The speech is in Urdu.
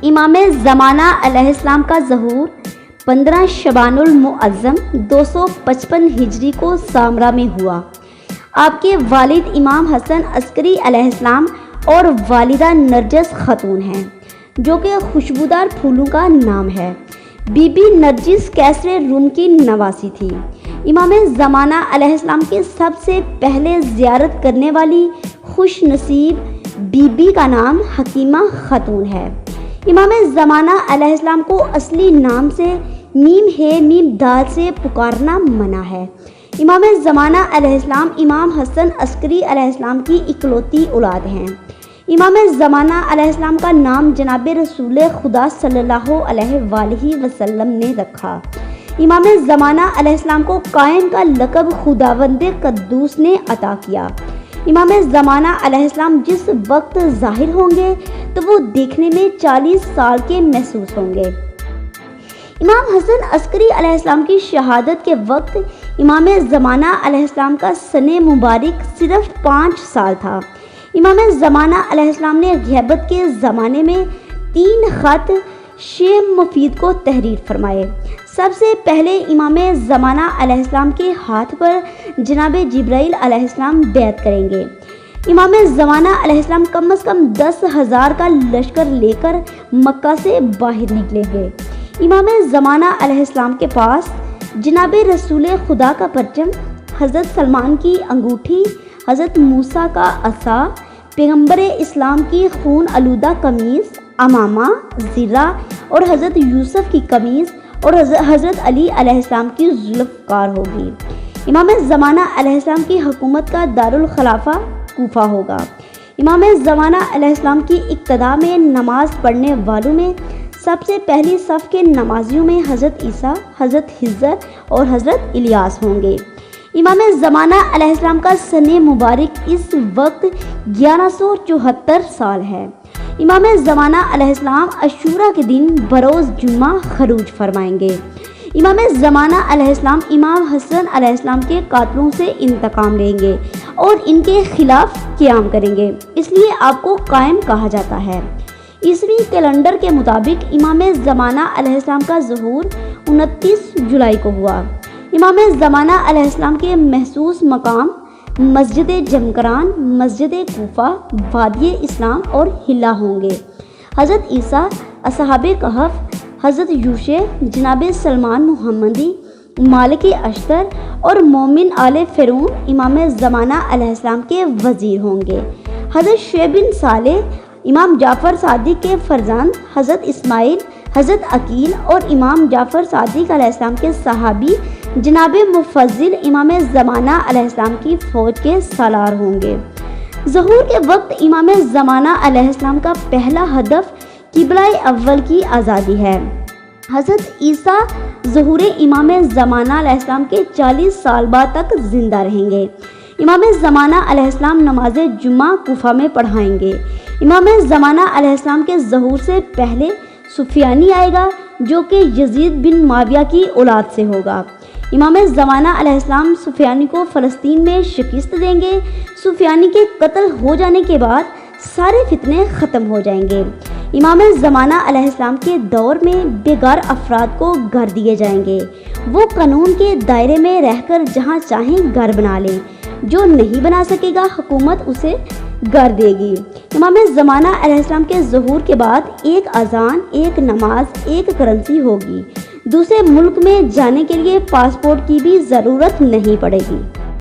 امام زمانہ علیہ السلام کا ظہور 15 شعبان المعظم 255 ہجری کو سامرا میں ہوا۔ آپ کے والد امام حسن عسکری علیہ السلام اور والدہ نرجس خاتون ہیں، جو کہ خوشبودار پھولوں کا نام ہے۔ بی بی نرجس کیسر روم کی نواسی تھی۔ امام زمانہ علیہ السلام کے سب سے پہلے زیارت کرنے والی خوش نصیب بی بی کا نام حکیمہ خاتون ہے۔ امام زمانہ علیہ السلام کو اصلی نام سے میم ہے میم دال سے پکارنا منع ہے۔ امام زمانہ علیہ السلام امام حسن عسکری علیہ السلام کی اکلوتی اولاد ہیں۔ امام زمانہ علیہ السلام کا نام جناب رسول خدا صلی اللہ علیہ وآلہ وسلم نے رکھا۔ امام زمانہ علیہ السلام کو قائم کا لقب خداوند قدوس نے عطا کیا۔ امام زمانہ علیہ السلام جس وقت ظاہر ہوں گے تو وہ دیکھنے میں 40 سال کے محسوس ہوں گے۔ امام حسن عسکری علیہ السلام کی شہادت کے وقت امام زمانہ علیہ السلام کا سن مبارک صرف 5 سال تھا۔ امام زمانہ علیہ السلام نے غیبت کے زمانے میں 3 خط شیخ مفید کو تحریر فرمائے۔ سب سے پہلے امام زمانہ علیہ السلام کے ہاتھ پر جناب جبرائیل علیہ السلام بیعت کریں گے۔ امام زمانہ علیہ السلام کم از کم 10,000 کا لشکر لے کر مکہ سے باہر نکلیں گے۔ امام زمانہ علیہ السلام کے پاس جناب رسول خدا کا پرچم، حضرت سلمان کی انگوٹھی، حضرت موسیٰ کا عصا، پیغمبر اسلام کی خون آلودہ قمیص، امامہ، زرہ اور حضرت یوسف کی قمیص اور حضرت علی علیہ السلام کی ذوالفقار ہوگی۔ امام زمانہ علیہ السلام کی حکومت کا دارالخلافہ کوفہ ہوگا۔ امام زمانہ علیہ السلام کی ابتدا میں نماز پڑھنے والوں میں سب سے پہلی صف کے نمازیوں میں حضرت عیسیٰ، حضرت خضر اور حضرت الیاس ہوں گے۔ امام زمانہ علیہ السلام کا سن مبارک اس وقت 1174 سال ہے۔ امام زمانہ علیہ السلام عاشوراء کے دن بروز جمعہ خروج فرمائیں گے۔ امام زمانہ علیہ السلام امام حسن علیہ السلام کے قاتلوں سے انتقام لیں گے اور ان کے خلاف قیام کریں گے، اس لیے آپ کو قائم کہا جاتا ہے۔ عیسوی کیلنڈر کے مطابق امام زمانہ علیہ السلام کا ظہور 29 جولائی کو ہوا۔ امام زمانہ علیہ السلام کے محسوس مقام مسجد جمکران، مسجد کوفہ، وادی اسلام اور حلہ ہوں گے۔ حضرت عیسیٰ، اصحاب کہف، حضرت یوشع، جناب سلمان محمدی، مالک اشتر اور مومن آل فرعون امام زمانہ علیہ السلام کے وزیر ہوں گے۔ حضرت شعیب بن صالح، امام جعفر صادق کے فرزند، حضرت اسماعیل، حضرت عقیل اور امام جعفر صادق علیہ السلام کے صحابی جناب مفضل امام زمانہ علیہ السلام کی فوج کے سالار ہوں گے۔ ظہور کے وقت امام زمانہ علیہ السلام کا پہلا ہدف قبلہ اول کی آزادی ہے۔ حضرت عیسیٰ ظہور امام زمانہ علیہ السلام کے 40 سال بعد تک زندہ رہیں گے۔ امام زمانہ علیہ السلام نماز جمعہ کوفہ میں پڑھائیں گے۔ امام زمانہ علیہ السلام کے ظہور سے پہلے سفیانی آئے گا، جو کہ یزید بن معاویہ کی اولاد سے ہوگا۔ امام زمانہ علیہ السلام سفیانی کو فلسطین میں شکست دیں گے۔ سفیانی کے قتل ہو جانے کے بعد سارے فتنے ختم ہو جائیں گے۔ امام زمانہ علیہ السلام کے دور میں بے گھر افراد کو گھر دیے جائیں گے۔ وہ قانون کے دائرے میں رہ کر جہاں چاہیں گھر بنا لیں۔ جو نہیں بنا سکے گا حکومت اسے گھر دے گی۔ امام زمانہ علیہ السلام کے ظہور کے بعد ایک اذان، ایک نماز، ایک کرنسی ہوگی۔ دوسرے ملک میں جانے کے لیے پاسپورٹ کی بھی ضرورت نہیں پڑے گی۔